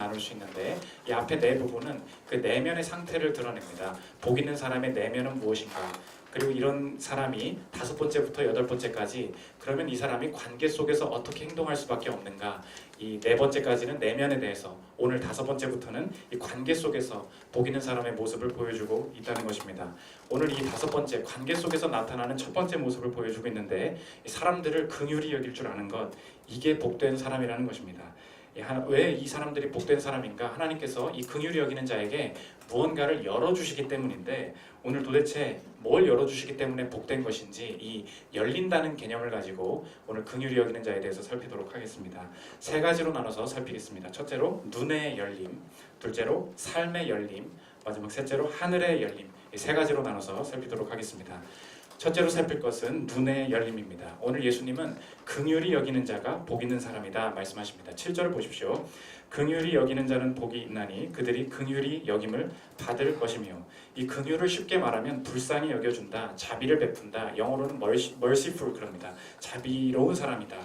나눌 수 있는데 이 앞에 네 부분은 그 내면의 상태를 드러냅니다. 복 있는 사람의 내면은 무엇인가? 그리고 이런 사람이 5번째부터 8번째까지 그러면 이 사람이 관계 속에서 어떻게 행동할 수밖에 없는가? 이 4번째까지는 내면에 대해서, 오늘 5번째부터는 이 관계 속에서 복 있는 사람의 모습을 보여주고 있다는 것입니다. 오늘 이 5번째 관계 속에서 나타나는 첫 번째 모습을 보여주고 있는데 이 사람들을 긍휼히 여길 줄 아는 것, 이게 복된 사람이라는 것입니다. 왜 이 사람들이 복된 사람인가? 하나님께서 이 긍휼히 여기는 자에게 무언가를 열어주시기 때문인데, 오늘 도대체 뭘 열어주시기 때문에 복된 것인지 이 열린다는 개념을 가지고 오늘 긍휼히 여기는 자에 대해서 살피도록 하겠습니다. 3가지로 나눠서 살피겠습니다. 첫째로 눈의 열림, 둘째로 삶의 열림, 마지막 셋째로 하늘의 열림, 이 3가지로 나눠서 살피도록 하겠습니다. 첫째로 살필 것은 눈의 열림입니다. 오늘 예수님은 긍휼히 여기는 자가 복 있는 사람이다 말씀하십니다. 7절을 보십시오. 긍휼히 여기는 자는 복이 있나니 그들이 긍휼히 여김을 받을 것이며, 이 긍휼을 쉽게 말하면 불쌍히 여겨준다, 자비를 베푼다, 영어로는 merciful 그럽니다. 자비로운 사람이다.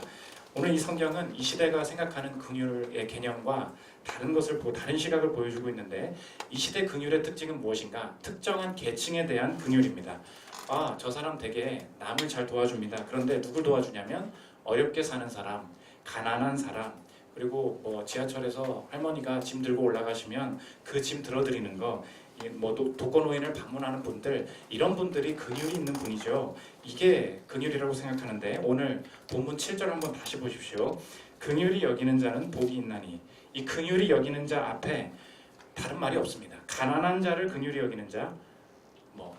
오늘 이 성경은 이 시대가 생각하는 긍휼의 개념과 다른 것을 다른 시각을 보여주고 있는데, 이 시대 긍휼의 특징은 무엇인가? 특정한 계층에 대한 긍휼입니다. 아, 저 사람 되게 남을 잘 도와줍니다. 그런데 누굴 도와주냐면 어렵게 사는 사람, 가난한 사람, 그리고 뭐 지하철에서 할머니가 짐 들고 올라가시면 그 짐 들어드리는 거, 뭐 독거노인을 방문하는 분들, 이런 분들이 긍휼이 있는 분이죠. 이게 긍휼이라고 생각하는데, 오늘 본문 7절 한번 다시 보십시오. 긍휼히 여기는 자는 복이 있나니, 이 긍휼히 여기는 자 앞에 다른 말이 없습니다. 가난한 자를 긍휼히 여기는 자,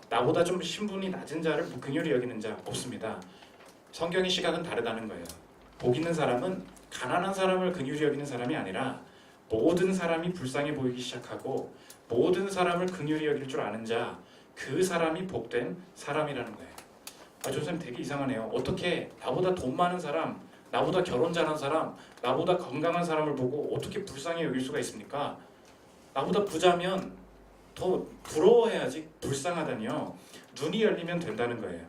나보다 좀 신분이 낮은 자를 긍휼히 여기는 자 없습니다. 성경의 시각은 다르다는 거예요. 복 있는 사람은 가난한 사람을 긍휼히 여기는 사람이 아니라 모든 사람이 불쌍해 보이기 시작하고 모든 사람을 긍휼히 여길 줄 아는 자, 그 사람이 복된 사람이라는 거예요. 저 선생님 되게 이상하네요. 어떻게 나보다 돈 많은 사람, 나보다 결혼 잘한 사람, 나보다 건강한 사람을 보고 어떻게 불쌍히 여길 수가 있습니까? 나보다 부자면 더 부러워해야지 불쌍하다니요. 눈이 열리면 된다는 거예요.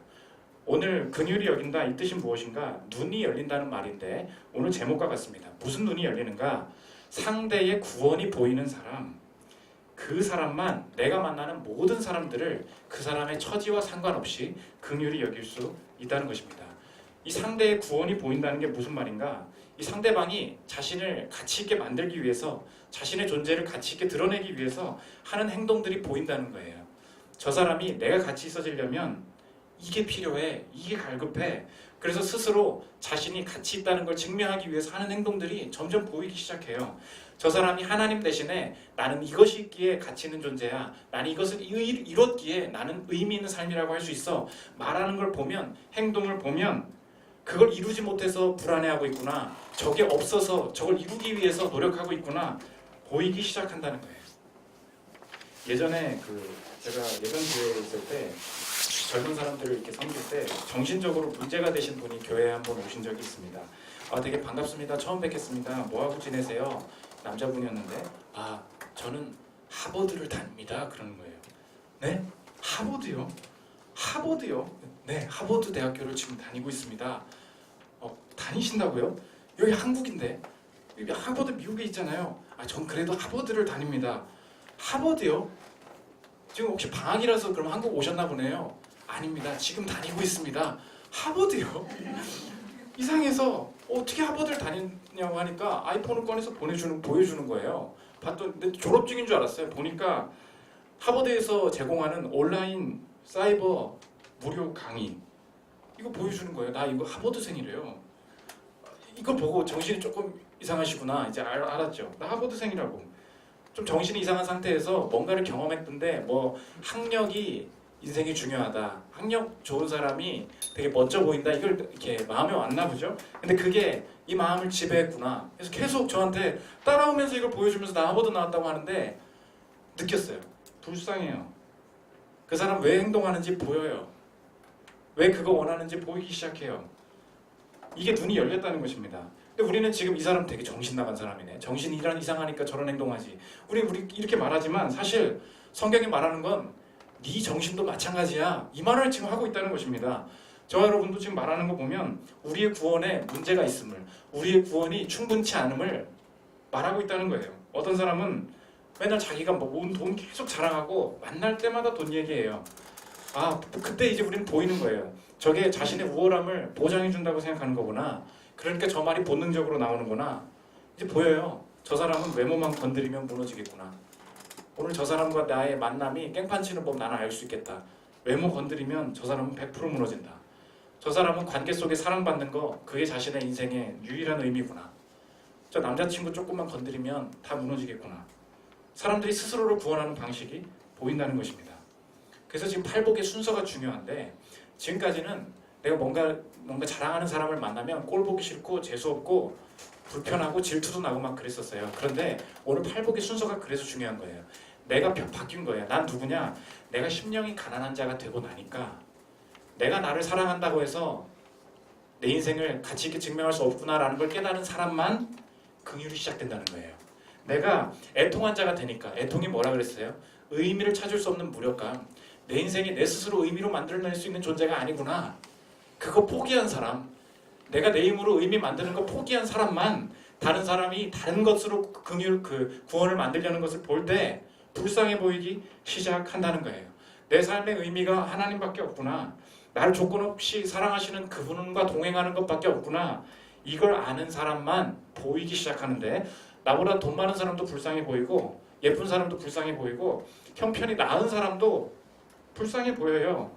오늘 긍휼히 여긴다, 이 뜻이 무엇인가? 눈이 열린다는 말인데 오늘 제목과 같습니다. 무슨 눈이 열리는가? 상대의 구원이 보이는 사람, 그 사람만, 내가 만나는 모든 사람들을 그 사람의 처지와 상관없이 긍휼히 여길 수 있다는 것입니다. 이 상대의 구원이 보인다는 게 무슨 말인가? 이 상대방이 자신을 가치 있게 만들기 위해서, 자신의 존재를 가치 있게 드러내기 위해서 하는 행동들이 보인다는 거예요. 저 사람이 내가 가치 있어지려면 이게 필요해, 이게 갈급해. 그래서 스스로 자신이 가치 있다는 걸 증명하기 위해서 하는 행동들이 점점 보이기 시작해요. 저 사람이 하나님 대신에 나는 이것이 있기에 가치 있는 존재야, 나는 이것을 이뤘기에 나는 의미 있는 삶이라고 할 수 있어, 말하는 걸 보면, 행동을 보면 그걸 이루지 못해서 불안해하고 있구나, 저게 없어서 저걸 이루기 위해서 노력하고 있구나 보이기 시작한다는 거예요. 예전에 제가 예전 교회에 있을 때 젊은 사람들을 이렇게 섬길 때 정신적으로 문제가 되신 분이 교회에 한번 오신 적이 있습니다. 되게 반갑습니다, 처음 뵙겠습니다, 뭐하고 지내세요? 남자분이었는데, 저는 하버드를 다닙니다 그러는 거예요. 네? 하버드요? 하버드요? 네, 하버드 대학교를 지금 다니고 있습니다. 다니신다고요? 여기 한국인데, 여기 하버드 미국에 있잖아요. 전 그래도 하버드를 다닙니다. 하버드요? 지금 혹시 방학이라서 그럼 한국 오셨나 보네요. 아닙니다, 지금 다니고 있습니다. 하버드요? 이상해서 어떻게 하버드를 다니냐고 하니까 아이폰을 꺼내서 보여주는 거예요. 봤더니 졸업증인 줄 알았어요. 보니까 하버드에서 제공하는 온라인 사이버 무료 강의, 이거 보여주는 거예요. 나 이거 하버드생이래요. 이거 보고 정신이 조금 이상하시구나 이제 알았죠. 나 하버드생이라고. 좀 정신이 이상한 상태에서 뭔가를 경험했던데, 뭐 학력이 인생이 중요하다, 학력 좋은 사람이 되게 멋져 보인다, 이걸 이렇게 마음에 왔나 보죠. 근데 그게 이 마음을 지배했구나. 그래서 계속 저한테 따라오면서 이걸 보여주면서 나 하버드 나왔다고 하는데 느꼈어요. 불쌍해요. 그 사람 왜 행동하는지 보여요. 왜 그거 원하는지 보이기 시작해요. 이게 눈이 열렸다는 것입니다. 근데 우리는 지금 이 사람 되게 정신 나간 사람이네, 정신이 이상하니까 저런 행동하지, 우리 이렇게 말하지만 사실 성경이 말하는 건 네 정신도 마찬가지야, 이 말을 지금 하고 있다는 것입니다. 저와 여러분도 지금 말하는 거 보면 우리의 구원에 문제가 있음을, 우리의 구원이 충분치 않음을 말하고 있다는 거예요. 어떤 사람은 맨날 자기가 뭐 모은 돈 계속 자랑하고 만날 때마다 돈 얘기해요. 아, 그때 이제 우리는 보이는 거예요. 저게 자신의 우월함을 보장해 준다고 생각하는 거구나. 그러니까 저 말이 본능적으로 나오는구나. 이제 보여요. 저 사람은 외모만 건드리면 무너지겠구나. 오늘 저 사람과 나의 만남이 깽판 치는 법 나는 알 수 있겠다. 외모 건드리면 저 사람은 100% 무너진다. 저 사람은 관계 속에 사랑받는 거 그게 자신의 인생의 유일한 의미구나. 저 남자친구 조금만 건드리면 다 무너지겠구나. 사람들이 스스로를 구원하는 방식이 보인다는 것입니다. 그래서 지금 팔복의 순서가 중요한데 지금까지는 내가 뭔가 자랑하는 사람을 만나면 꼴 보기 싫고 재수없고 불편하고 질투도 나고 막 그랬었어요. 그런데 오늘 팔복의 순서가 그래서 중요한 거예요. 내가 바뀐 거예요. 난 누구냐? 내가 심령이 가난한 자가 되고 나니까 내가 나를 사랑한다고 해서 내 인생을 가치 있게 증명할 수 없구나라는 걸 깨달은 사람만 긍휼이 시작된다는 거예요. 내가 애통한 자가 되니까, 애통이 뭐라 그랬어요? 의미를 찾을 수 없는 무력감. 내 인생이 내 스스로 의미로 만들어낼 수 있는 존재가 아니구나. 그거 포기한 사람, 내가 내 힘으로 의미 만드는 거 포기한 사람만 다른 사람이 다른 것으로 구원을 만들려는 것을 볼 때 불쌍해 보이기 시작한다는 거예요. 내 삶의 의미가 하나님밖에 없구나. 나를 조건 없이 사랑하시는 그분과 동행하는 것밖에 없구나. 이걸 아는 사람만 보이기 시작하는데 나보다 돈 많은 사람도 불쌍해 보이고 예쁜 사람도 불쌍해 보이고 형편이 나은 사람도 불쌍해 보여요.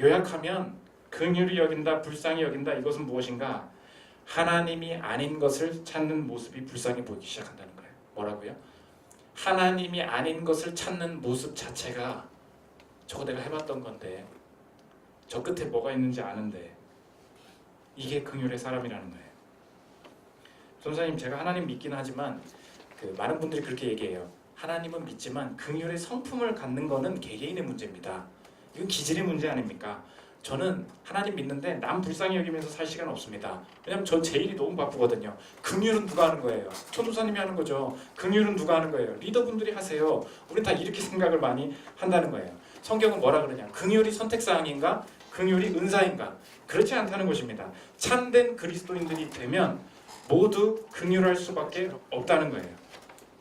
요약하면 긍휼히 여긴다, 불쌍히 여긴다. 이것은 무엇인가? 하나님이 아닌 것을 찾는 모습이 불쌍해 보이기 시작한다는 거예요. 뭐라고요? 하나님이 아닌 것을 찾는 모습 자체가 저거 내가 해봤던 건데 저 끝에 뭐가 있는지 아는데 이게 긍휼의 사람이라는 거예요. 전사님, 제가 하나님 믿긴 하지만 많은 분들이 그렇게 얘기해요. 하나님은 믿지만 긍휼의 성품을 갖는 거는 개개인의 문제입니다. 이건 기질의 문제 아닙니까? 저는 하나님 믿는데 남 불쌍히 여기면서 살 시간 없습니다. 왜냐면 저 제 일이 너무 바쁘거든요. 긍휼은 누가 하는 거예요? 천도사님이 하는 거죠. 긍휼은 누가 하는 거예요? 리더분들이 하세요. 우리 다 이렇게 생각을 많이 한다는 거예요. 성경은 뭐라 그러냐? 긍휼이 선택사항인가? 긍휼이 은사인가? 그렇지 않다는 것입니다. 참된 그리스도인들이 되면 모두 긍휼할 수밖에 없다는 거예요.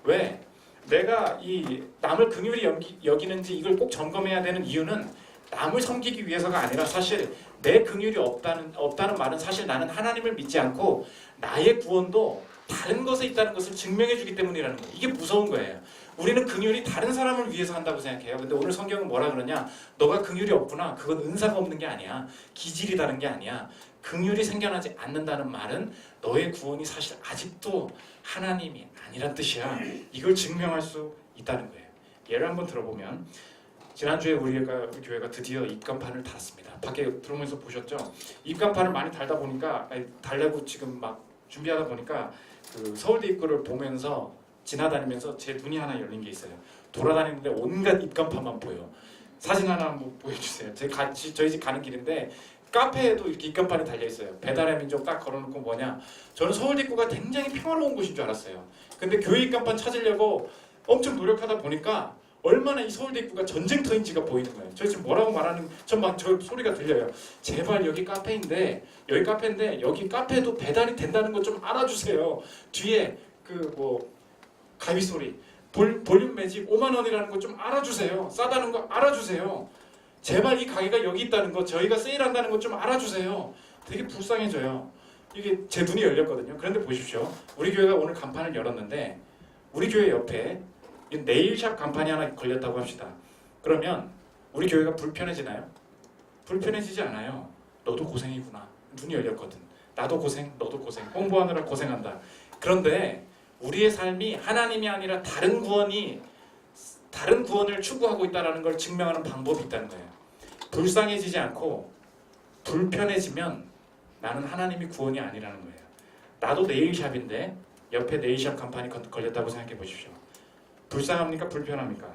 왜? 내가 이 남을 긍휼히 여기는지 이걸 꼭 점검해야 되는 이유는 남을 섬기기 위해서가 아니라 사실 내 긍휼이 없다는 말은 사실 나는 하나님을 믿지 않고 나의 구원도 다른 것에 있다는 것을 증명해 주기 때문이라는 거예요. 이게 무서운 거예요. 우리는 긍휼이 다른 사람을 위해서 한다고 생각해요. 근데 오늘 성경은 뭐라 그러냐? 너가 긍휼이 없구나. 그건 은사가 없는 게 아니야. 기질이 다른 게 아니야. 긍휼이 생겨나지 않는다는 말은 너의 구원이 사실 아직도 하나님이 아니란 뜻이야. 이걸 증명할 수 있다는 거예요. 예를 한번 들어보면 지난주에 우리 교회가 드디어 입간판을 달았습니다. 밖에 들어오면서 보셨죠? 입간판을 많이 달다 보니까 달려고 지금 막 준비하다 보니까 그 서울대 입구를 보면서 지나다니면서 제 눈이 하나 열린 게 있어요. 돌아다니는데 온갖 입간판만 보여. 사진 하나 한번 보여주세요. 저희 집 가는 길인데 카페에도 이렇게 입간판이 달려 있어요. 배달의 민족 딱 걸어놓고 뭐냐? 저는 서울대 입구가 굉장히 평화로운 곳인 줄 알았어요. 근데 교회 입간판 찾으려고 엄청 노력하다 보니까 얼마나 이 서울대 입구가 전쟁터인지가 보이는 거예요. 저 지금 뭐라고 말하는 저 소리가 들려요. 제발 여기 카페인데 여기 카페도 배달이 된다는 거 좀 알아주세요. 뒤에 가위 소리 볼륨 매직 5만 원이라는 거 좀 알아주세요. 싸다는 거 알아주세요. 제발 이 가게가 여기 있다는 거 저희가 세일한다는 거 좀 알아주세요. 되게 불쌍해져요. 이게 제 눈이 열렸거든요. 그런데 보십시오. 우리 교회가 오늘 간판을 열었는데 우리 교회 옆에 네일샵 간판이 하나 걸렸다고 합시다. 그러면 우리 교회가 불편해지나요? 불편해지지 않아요. 너도 고생이구나. 눈이 열렸거든. 나도 고생, 너도 고생. 홍보하느라 고생한다. 그런데 우리의 삶이 하나님이 아니라 다른 구원을 추구하고 있다는 걸 증명하는 방법이 있다는 거예요. 불쌍해지지 않고 불편해지면 나는 하나님이 구원이 아니라는 거예요. 나도 네일샵인데 옆에 네일샵 간판이 걸렸다고 생각해 보십시오. 불쌍합니까? 불편합니까?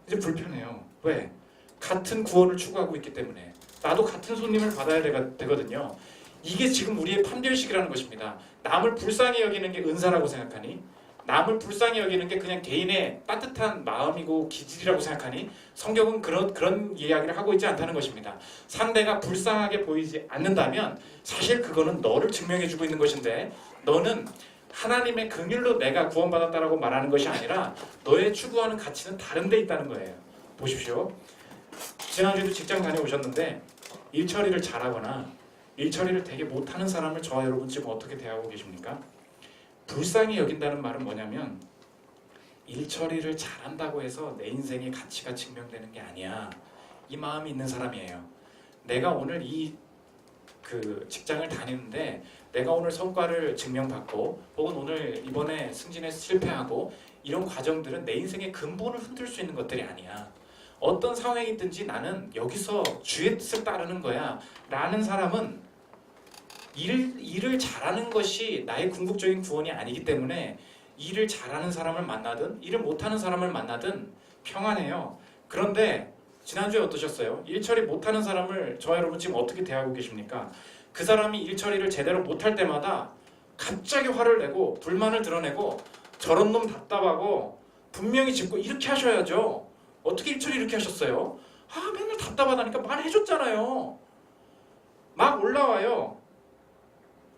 이제 불편해요. 왜? 같은 구원을 추구하고 있기 때문에. 나도 같은 손님을 받아야 되거든요. 이게 지금 우리의 판별식이라는 것입니다. 남을 불쌍히 여기는 게 은사라고 생각하니, 남을 불쌍히 여기는 게 그냥 개인의 따뜻한 마음이고 기질이라고 생각하니, 성경은 그런 이야기를 하고 있지 않다는 것입니다. 상대가 불쌍하게 보이지 않는다면 사실 그거는 너를 증명해주고 있는 것인데, 너는 하나님의 긍휼로 내가 구원받았다라고 말하는 것이 아니라 너의 추구하는 가치는 다른 데 있다는 거예요. 보십시오. 지난주에도 직장 다녀오셨는데 일 처리를 잘하거나 일 처리를 되게 못하는 사람을 저와 여러분 지금 어떻게 대하고 계십니까? 불쌍히 여긴다는 말은 뭐냐면 일 처리를 잘한다고 해서 내 인생의 가치가 증명되는 게 아니야. 이 마음이 있는 사람이에요. 내가 오늘 그 직장을 다니는데 내가 오늘 성과를 증명받고 혹은 오늘 이번에 승진해서 실패하고 이런 과정들은 내 인생의 근본을 흔들 수 있는 것들이 아니야. 어떤 상황이 있든지 나는 여기서 주의 뜻을 따르는 거야 라는 사람은 일을 잘하는 것이 나의 궁극적인 구원이 아니기 때문에 일을 잘하는 사람을 만나든 일을 못하는 사람을 만나든 평안해요. 그런데 지난주에 어떠셨어요? 일 처리 못하는 사람을 저와 여러분 지금 어떻게 대하고 계십니까? 그 사람이 일 처리를 제대로 못할 때마다 갑자기 화를 내고 불만을 드러내고 저런 놈 답답하고 분명히 짚고 이렇게 하셔야죠. 어떻게 일 처리 이렇게 하셨어요? 아 맨날 답답하다니까 말해줬잖아요. 막 올라와요.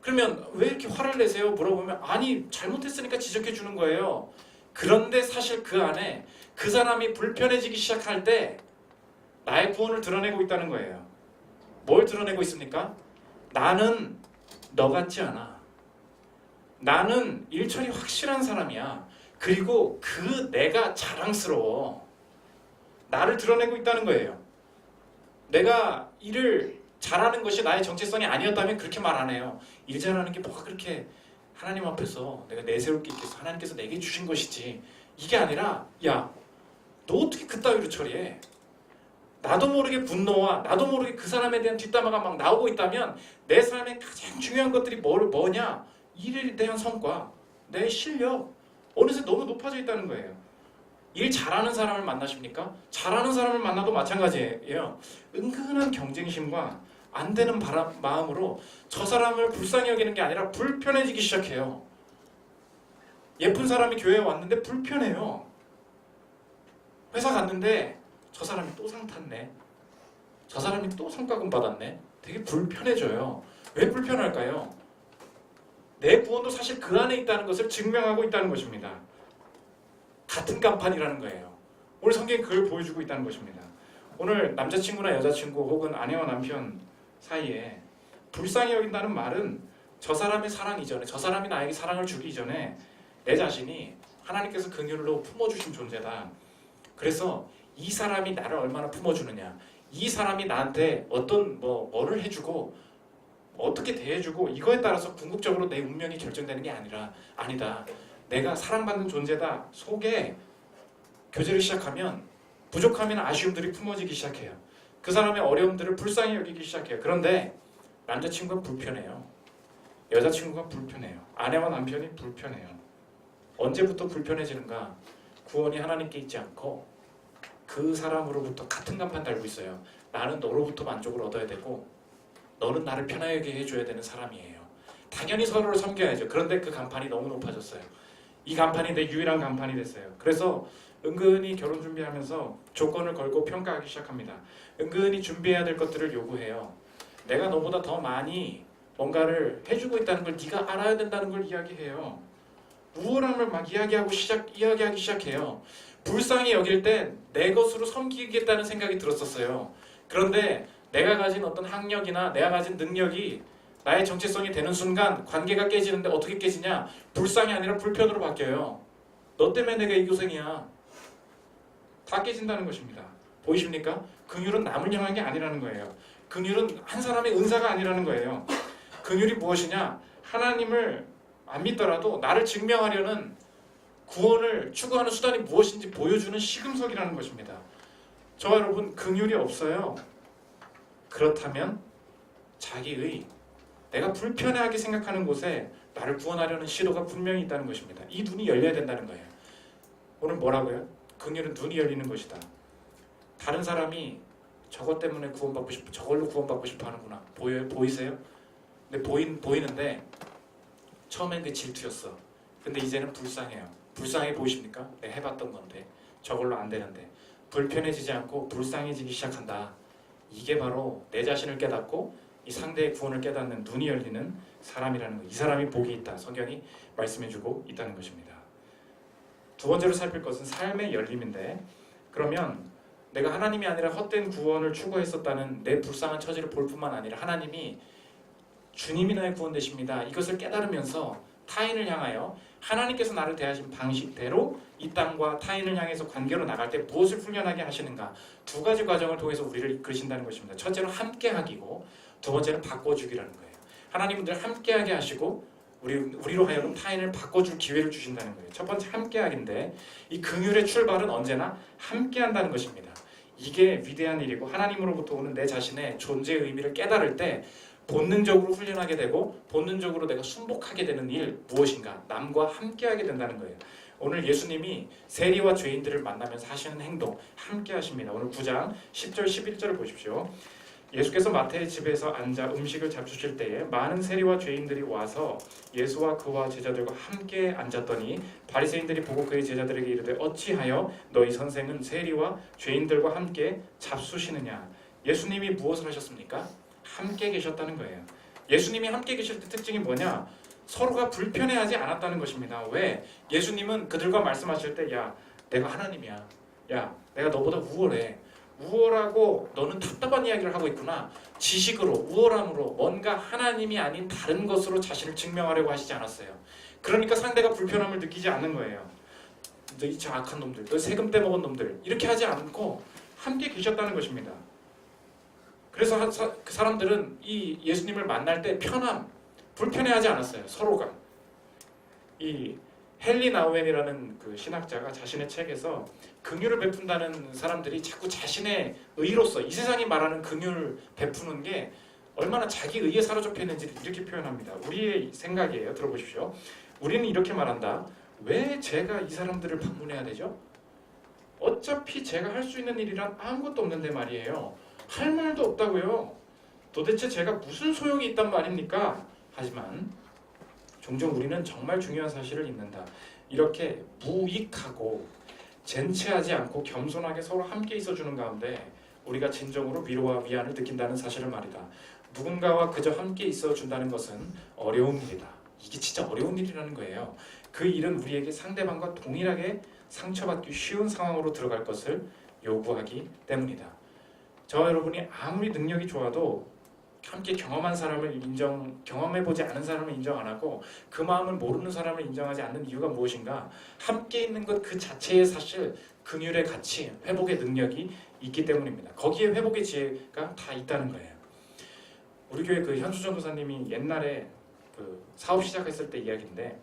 그러면 왜 이렇게 화를 내세요? 물어보면 아니 잘못했으니까 지적해 주는 거예요. 그런데 사실 그 안에 그 사람이 불편해지기 시작할 때 나의 구원을 드러내고 있다는 거예요. 뭘 드러내고 있습니까? 나는 너 같지 않아. 나는 일처리 확실한 사람이야. 그리고 그 내가 자랑스러워. 나를 드러내고 있다는 거예요. 내가 일을 잘하는 것이 나의 정체성이 아니었다면 그렇게 말 안 해요. 일 잘하는 게 뭐가 그렇게 하나님 앞에서 내가 내세울 게 있겠어. 하나님께서 내게 주신 것이지. 이게 아니라 야, 너 어떻게 그따위로 처리해? 나도 모르게 분노와 나도 모르게 그 사람에 대한 뒷담화가 막 나오고 있다면 내 삶의 가장 중요한 것들이 뭐냐? 일에 대한 성과, 내 실력 어느새 너무 높아져 있다는 거예요. 일 잘하는 사람을 만나십니까? 잘하는 사람을 만나도 마찬가지예요. 은근한 경쟁심과 안 되는 마음으로 저 사람을 불쌍히 여기는 게 아니라 불편해지기 시작해요. 예쁜 사람이 교회에 왔는데 불편해요. 회사 갔는데 저 사람이 또 상 탔네. 저 사람이 또 성과금 받았네. 되게 불편해져요. 왜 불편할까요? 내 구원도 사실 그 안에 있다는 것을 증명하고 있다는 것입니다. 같은 간판이라는 거예요. 오늘 성경이 그걸 보여주고 있다는 것입니다. 오늘 남자친구나 여자친구 혹은 아내와 남편 사이에 불쌍히 여긴다는 말은 저 사람의 사랑 이전에 저 사람이 나에게 사랑을 주기 이전에 내 자신이 하나님께서 긍휼로 품어주신 존재다. 그래서 이 사람이 나를 얼마나 품어주느냐, 이 사람이 나한테 어떤 뭐를 해주고 어떻게 대해주고 이거에 따라서 궁극적으로 내 운명이 결정되는 게 아니다. 내가 사랑받는 존재다 속에 교제를 시작하면 부족함이나 아쉬움들이 품어지기 시작해요. 그 사람의 어려움들을 불쌍히 여기기 시작해요. 그런데 남자친구가 불편해요. 여자친구가 불편해요. 아내와 남편이 불편해요. 언제부터 불편해지는가? 구원이 하나님께 있지 않고 그 사람으로부터 같은 간판 달고 있어요. 나는 너로부터 만족을 얻어야 되고 너는 나를 편하게 해줘야 되는 사람이에요. 당연히 서로를 섬겨야죠. 그런데 그 간판이 너무 높아졌어요. 이 간판이 내 유일한 간판이 됐어요. 그래서 은근히 결혼 준비하면서 조건을 걸고 평가하기 시작합니다. 은근히 준비해야 될 것들을 요구해요. 내가 너보다 더 많이 뭔가를 해주고 있다는 걸 네가 알아야 된다는 걸 이야기해요. 우월함을 막 이야기하기 시작해요. 불쌍히 여길 때 내 것으로 섬기겠다는 생각이 들었었어요. 그런데 내가 가진 어떤 학력이나 내가 가진 능력이 나의 정체성이 되는 순간 관계가 깨지는데 어떻게 깨지냐? 불쌍이 아니라 불편으로 바뀌어요. 너 때문에 내가 이 고생이야. 다 깨진다는 것입니다. 보이십니까? 긍휼은 남을 향한 게 아니라는 거예요. 긍휼은 한 사람의 은사가 아니라는 거예요. 긍휼이 무엇이냐? 하나님을 안 믿더라도 나를 증명하려는 구원을 추구하는 수단이 무엇인지 보여주는 시금석이라는 것입니다. 저와 여러분, 긍휼이 없어요. 그렇다면 자기의 내가 불편하게 생각하는 곳에 나를 구원하려는 시도가 분명히 있다는 것입니다. 이 눈이 열려야 된다는 거예요. 오늘 뭐라고요? 긍휼은 눈이 열리는 것이다. 다른 사람이 저것 때문에 구원받고 싶어, 저걸로 구원받고 싶어 하는구나. 보이세요? 근데 보이는데 처음엔 그 질투였어. 근데 이제는 불쌍해요. 불쌍해 보이십니까? 내가 해봤던 건데 저걸로 안 되는데 불편해지지 않고 불쌍해지기 시작한다. 이게 바로 내 자신을 깨닫고 이 상대의 구원을 깨닫는 눈이 열리는 사람이라는 것. 이 사람이 복이 있다. 성경이 말씀해주고 있다는 것입니다. 두 번째로 살필 것은 삶의 열림인데, 그러면 내가 하나님이 아니라 헛된 구원을 추구했었다는 내 불쌍한 처지를 볼 뿐만 아니라 하나님이 주님이 나의 구원 되십니다. 이것을 깨달으면서 타인을 향하여 하나님께서 나를 대하신 방식대로 이 땅과 타인을 향해서 관계로 나갈 때 무엇을 훈련하게 하시는가, 두 가지 과정을 통해서 우리를 이끌으신다는 것입니다. 첫째로 함께하기고, 두 번째는 바꿔주기라는 거예요. 하나님은 늘 함께하게 하시고 우리로 하여금 타인을 바꿔줄 기회를 주신다는 거예요. 첫 번째 함께하기인데, 이 긍휼의 출발은 언제나 함께한다는 것입니다. 이게 위대한 일이고, 하나님으로부터 오는 내 자신의 존재의 의미를 깨달을 때 본능적으로 훈련하게 되고 본능적으로 내가 순복하게 되는 일 무엇인가? 남과 함께하게 된다는 거예요. 오늘 예수님이 세리와 죄인들을 만나면서 하시는 행동 함께 하십니다. 오늘 9장 10절 11절을 보십시오. 예수께서 마태의 집에서 앉아 음식을 잡수실 때에 많은 세리와 죄인들이 와서 예수와 그와 제자들과 함께 앉았더니 바리새인들이 보고 그의 제자들에게 이르되 어찌하여 너희 선생은 세리와 죄인들과 함께 잡수시느냐? 예수님이 무엇을 하셨습니까? 함께 계셨다는 거예요. 예수님이 함께 계실 때 특징이 뭐냐? 서로가 불편해하지 않았다는 것입니다. 왜? 예수님은 그들과 말씀하실 때 야, 내가 하나님이야. 야, 내가 너보다 우월해. 우월하고 너는 답답한 이야기를 하고 있구나. 지식으로, 우월함으로 뭔가 하나님이 아닌 다른 것으로 자신을 증명하려고 하시지 않았어요. 그러니까 상대가 불편함을 느끼지 않는 거예요. 너희 저 악한 놈들, 너 세금 떼먹은 놈들, 이렇게 하지 않고 함께 계셨다는 것입니다. 그래서 그 사람들은 이 예수님을 만날 때 편함, 불편해하지 않았어요. 서로가. 이 헨리 나우엔이라는 그 신학자가 자신의 책에서 긍휼을 베푼다는 사람들이 자꾸 자신의 의로서 이 세상이 말하는 긍휼 베푸는 게 얼마나 자기 의에 사로잡혀 있는지를 이렇게 표현합니다. 우리의 생각이에요. 들어보십시오. 우리는 이렇게 말한다. 왜 제가 이 사람들을 방문해야 되죠? 어차피 제가 할 수 있는 일이란 아무것도 없는데 말이에요. 할 말도 없다고요. 도대체 제가 무슨 소용이 있단 말입니까? 하지만 종종 우리는 정말 중요한 사실을 잊는다. 이렇게 무익하고 젠체하지 않고 겸손하게 서로 함께 있어주는 가운데 우리가 진정으로 위로와 위안을 느낀다는 사실을 말이다. 누군가와 그저 함께 있어준다는 것은 어려운 일이다. 이게 진짜 어려운 일이라는 거예요. 그 일은 우리에게 상대방과 동일하게 상처받기 쉬운 상황으로 들어갈 것을 요구하기 때문이다. 저와 여러분이 아무리 능력이 좋아도 함께 경험한 사람을 경험해보지 않은 사람을 인정 안 하고 그 마음을 모르는 사람을 인정하지 않는 이유가 무엇인가? 함께 있는 것 그 자체에 사실 긍휼의 가치, 회복의 능력이 있기 때문입니다. 거기에 회복의 지혜가 다 있다는 거예요. 우리 교회 그 현수 전도사님이 옛날에 그 사업 시작했을 때 이야기인데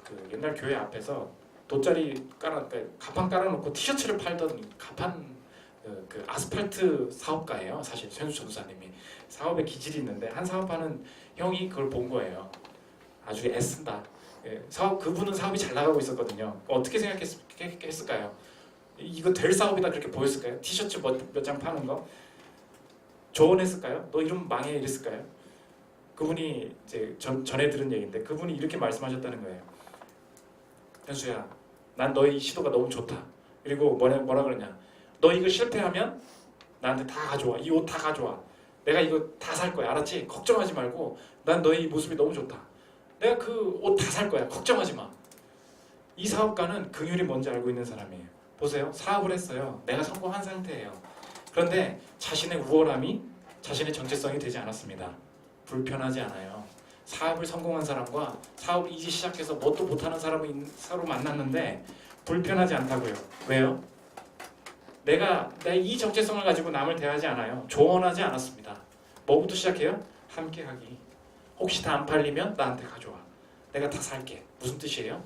그 옛날 교회 앞에서 돗자리 가판 깔아놓고 티셔츠를 팔던 가판 그 아스팔트 사업가예요. 사실 현수 전도사님이 사업에 기질이 있는데 한 사업하는 형이 그걸 본 거예요. 아주 애쓴다. 그분은 사업이 잘 나가고 있었거든요. 어떻게 생각했을까요? 이거 될 사업이다 그렇게 보였을까요? 티셔츠 몇 장 파는 거 조언했을까요? 너 이러면 망해 이랬을까요? 그분이 이제 전에 들은 얘기인데 그분이 이렇게 말씀하셨다는 거예요. 현수야, 난 너의 시도가 너무 좋다. 그리고 뭐라 그러냐? 너 이거 실패하면 나한테 다 가져와. 이 옷 다 가져와. 내가 이거 다 살 거야. 알았지? 걱정하지 말고 난 너의 모습이 너무 좋다. 내가 그 옷 다 살 거야. 걱정하지 마. 이 사업가는 긍휼이 뭔지 알고 있는 사람이에요. 보세요. 사업을 했어요. 내가 성공한 상태예요. 그런데 자신의 우월함이 자신의 정체성이 되지 않았습니다. 불편하지 않아요. 사업을 성공한 사람과 사업을 이제 시작해서 뭣도 못하는 사람을 서로 만났는데 불편하지 않다고요. 왜요? 내가 이 정체성을 가지고 남을 대하지 않아요. 조언하지 않았습니다. 뭐부터 시작해요? 함께하기. 혹시 다 안 팔리면 나한테 가져와. 내가 다 살게. 무슨 뜻이에요?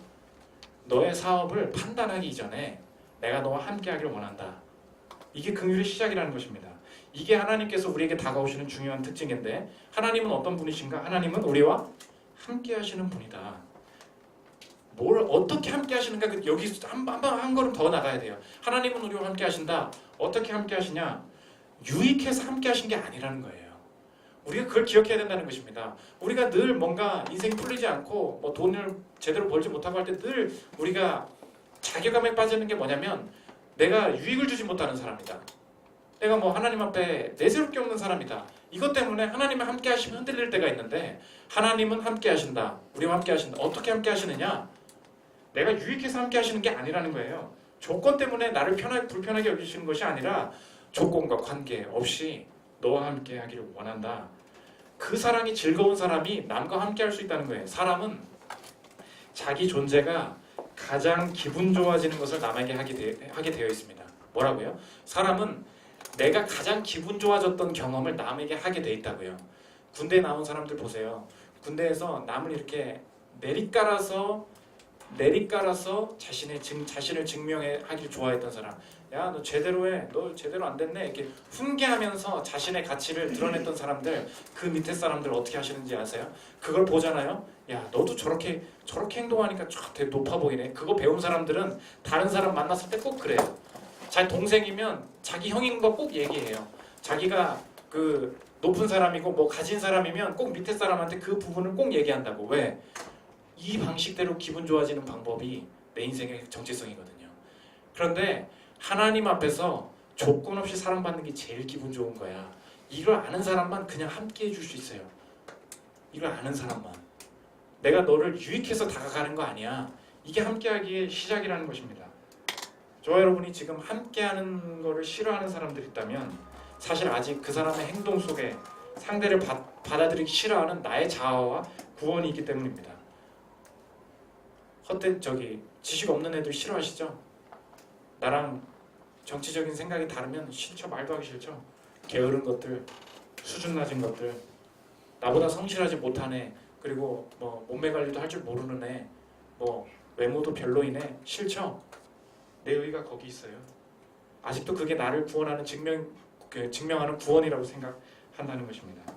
너의 사업을 판단하기 이전에 내가 너와 함께하기를 원한다. 이게 긍휼의 시작이라는 것입니다. 이게 하나님께서 우리에게 다가오시는 중요한 특징인데 하나님은 어떤 분이신가? 하나님은 우리와 함께하시는 분이다. 뭘 어떻게 함께 하시는가? 여기서 한 걸음 더 나가야 돼요. 하나님은 우리와 함께 하신다. 어떻게 함께 하시냐? 유익해서 함께 하신 게 아니라는 거예요. 우리가 그걸 기억해야 된다는 것입니다. 우리가 늘 뭔가 인생이 풀리지 않고 뭐 돈을 제대로 벌지 못하고 할 때 늘 우리가 자괴감에 빠지는 게 뭐냐면 내가 유익을 주지 못하는 사람이다. 내가 뭐 하나님 앞에 내세울 게 없는 사람이다. 이것 때문에 하나님과 함께 하시면 흔들릴 때가 있는데 하나님은 함께 하신다. 우리와 함께 하신다. 어떻게 함께 하시느냐? 내가 유익해서 함께 하시는 게 아니라는 거예요. 조건 때문에 나를 불편하게 여기시는 것이 아니라 조건과 관계 없이 너와 함께 하기를 원한다. 그 사랑이 즐거운 사람이 남과 함께 할 수 있다는 거예요. 사람은 자기 존재가 가장 기분 좋아지는 것을 남에게 하게 되어 있습니다. 뭐라고요? 사람은 내가 가장 기분 좋아졌던 경험을 남에게 하게 돼 있다고요. 군대에 나온 사람들 보세요. 군대에서 남을 이렇게 내리깔아서 자신을 증명하기를 좋아했던 사람. 야, 너 제대로 해. 너 제대로 안 됐네. 이렇게 훈계하면서 자신의 가치를 드러냈던 사람들, 그 밑에 사람들 어떻게 하시는지 아세요? 그걸 보잖아요. 야, 너도 저렇게 행동하니까 되게 높아 보이네. 그거 배운 사람들은 다른 사람 만났을 때 꼭 그래요. 자기 동생이면 자기 형인 거 꼭 얘기해요. 자기가 그 높은 사람이고 뭐 가진 사람이면 꼭 밑에 사람한테 그 부분을 꼭 얘기한다고. 왜? 이 방식대로 기분 좋아지는 방법이 내 인생의 정체성이거든요. 그런데 하나님 앞에서 조건 없이 사랑받는 게 제일 기분 좋은 거야. 이걸 아는 사람만 그냥 함께 해줄 수 있어요. 이걸 아는 사람만. 내가 너를 유익해서 다가가는 거 아니야. 이게 함께하기의 시작이라는 것입니다. 저와 여러분이 지금 함께하는 거를 싫어하는 사람들이 있다면 사실 아직 그 사람의 행동 속에 상대를 받아들이기 싫어하는 나의 자아와 구원이 있기 때문입니다. 헛된 지식 없는 애들 싫어하시죠? 나랑 정치적인 생각이 다르면 싫죠. 말도 하기 싫죠. 게으른 것들, 수준 낮은 것들, 나보다 성실하지 못한 애, 그리고 뭐 몸매 관리도 할 줄 모르는 애, 뭐 외모도 별로인 애 싫죠. 내 의의가 거기 있어요. 아직도 그게 나를 구원하는 증명하는 구원이라고 생각한다는 것입니다.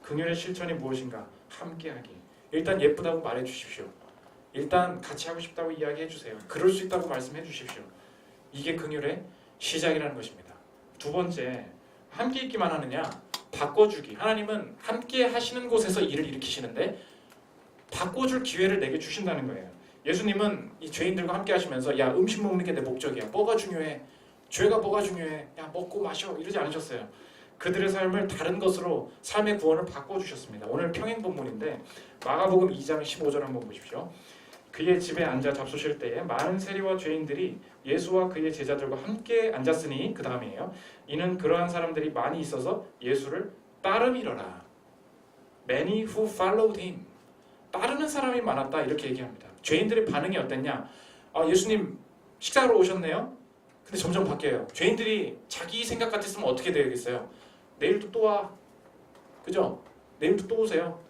긍휼의 실천이 무엇인가? 함께하기. 일단 예쁘다고 말해 주십시오. 일단 같이 하고 싶다고 이야기해 주세요. 그럴 수 있다고 말씀해 주십시오. 이게 긍휼의 시작이라는 것입니다. 두 번째, 함께 있기만 하느냐? 바꿔주기. 하나님은 함께 하시는 곳에서 일을 일으키시는데 바꿔줄 기회를 내게 주신다는 거예요. 예수님은 이 죄인들과 함께 하시면서 야, 음식 먹는 게 내 목적이야. 뭐가 중요해? 죄가 뭐가 중요해? 야, 먹고 마셔. 이러지 않으셨어요. 그들의 삶을 다른 것으로 삶의 구원을 바꿔주셨습니다. 오늘 평행 본문인데 마가복음 2장 15절 한번 보십시오. 그의 집에 앉아 잡수실 때에 많은 세리와 죄인들이 예수와 그의 제자들과 함께 앉았으니, 그 다음이에요. 이는 그러한 사람들이 많이 있어서 예수를 따름이러라. Many who followed him. 따르는 사람이 많았다, 이렇게 얘기합니다. 죄인들의 반응이 어땠냐? 예수님 식사하러 오셨네요. 근데 점점 바뀌어요. 죄인들이 자기 생각 같았으면 어떻게 되겠어요? 내일도 또 와. 그죠? 내일도 또 오세요.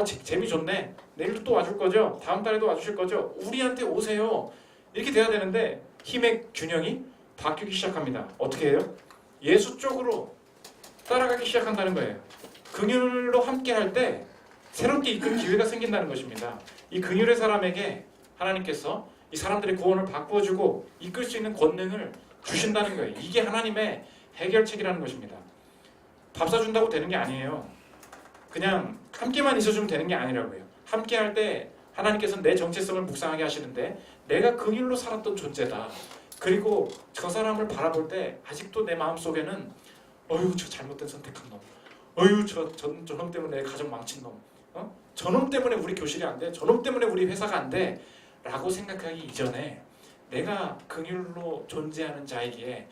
재미 좋네. 내일도 또 와줄 거죠? 다음 달에도 와주실 거죠? 우리한테 오세요. 이렇게 돼야 되는데 힘의 균형이 바뀌기 시작합니다. 어떻게 해요? 예수 쪽으로 따라가기 시작한다는 거예요. 긍휼로 함께 할 때 새롭게 이끌 기회가 생긴다는 것입니다. 이 긍휼의 사람에게 하나님께서 이 사람들의 구원을 바꿔주고 이끌 수 있는 권능을 주신다는 거예요. 이게 하나님의 해결책이라는 것입니다. 밥 사준다고 되는 게 아니에요. 그냥 함께만 있어주면 되는 게 아니라고요. 함께 할 때 하나님께서는 내 정체성을 묵상하게 하시는데 내가 긍휼로 살았던 존재다. 그리고 저 사람을 바라볼 때 아직도 내 마음속에는 어휴, 저 잘못된 선택한 놈, 어휴, 저놈 때문에 내 가정 망친 놈, 저놈 때문에 우리 교실이 안 돼, 저놈 때문에 우리 회사가 안 돼 라고 생각하기 이전에 내가 긍휼로 존재하는 자이기에